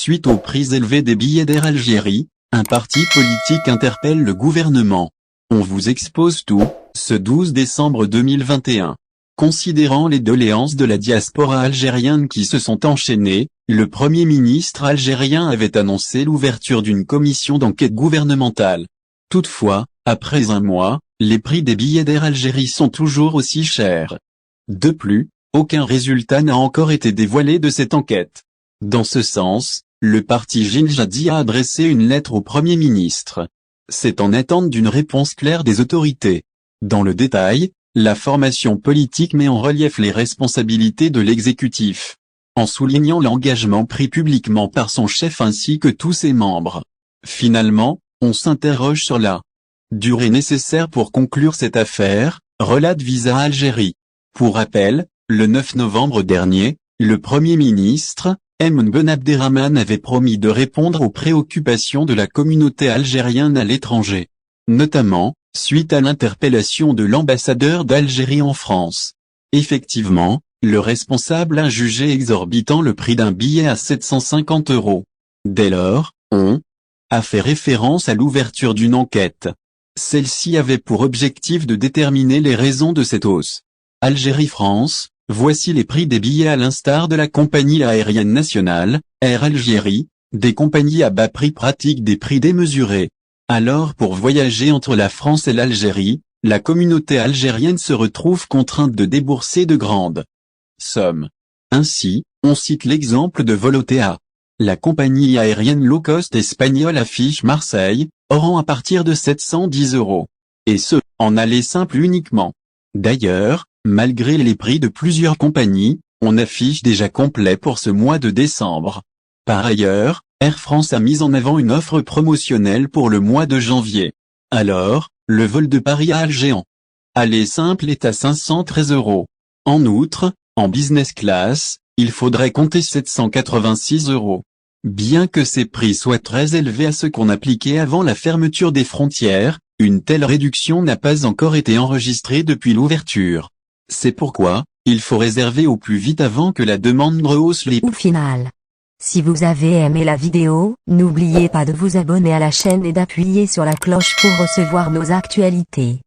Suite aux prix élevés des billets d'Air Algérie, un parti politique interpelle le gouvernement. On vous expose tout, ce 12 décembre 2021. Considérant les doléances de la diaspora algérienne qui se sont enchaînées, le Premier ministre algérien avait annoncé l'ouverture d'une commission d'enquête gouvernementale. Toutefois, après un mois, les prix des billets d'Air Algérie sont toujours aussi chers. De plus, aucun résultat n'a encore été dévoilé de cette enquête. Dans ce sens, le parti Jinjadi a adressé une lettre au Premier ministre. C'est en attente d'une réponse claire des autorités. Dans le détail, la formation politique met en relief les responsabilités de l'exécutif, en soulignant l'engagement pris publiquement par son chef ainsi que tous ses membres. Finalement, on s'interroge sur la durée nécessaire pour conclure cette affaire, relate Visa Algérie. Pour rappel, le 9 novembre dernier, le Premier ministre, Emine Ben Abderrahmane avait promis de répondre aux préoccupations de la communauté algérienne à l'étranger. Notamment, suite à l'interpellation de l'ambassadeur d'Algérie en France. Effectivement, le responsable a jugé exorbitant le prix d'un billet à 750 €. Dès lors, on a fait référence à l'ouverture d'une enquête. Celle-ci avait pour objectif de déterminer les raisons de cette hausse. Algérie-France, voici les prix des billets à l'instar de la compagnie aérienne nationale, Air Algérie, des compagnies à bas prix pratiquent des prix démesurés. Alors pour voyager entre la France et l'Algérie, la communauté algérienne se retrouve contrainte de débourser de grandes sommes. Ainsi, on cite l'exemple de Volotea. La compagnie aérienne low-cost espagnole affiche Marseille, Oran à partir de 710 €. Et ce, en aller simple uniquement. D'ailleurs, malgré les prix de plusieurs compagnies, on affiche déjà complet pour ce mois de décembre. Par ailleurs, Air France a mis en avant une offre promotionnelle pour le mois de janvier. Alors, le vol de Paris à Alger en aller simple est à 513 €. En outre, en business class, il faudrait compter 786 €. Bien que ces prix soient très élevés à ceux qu'on appliquait avant la fermeture des frontières, une telle réduction n'a pas encore été enregistrée depuis l'ouverture. C'est pourquoi, il faut réserver au plus vite avant que la demande rehausse les prix. Au final, si vous avez aimé la vidéo, n'oubliez pas de vous abonner à la chaîne et d'appuyer sur la cloche pour recevoir nos actualités.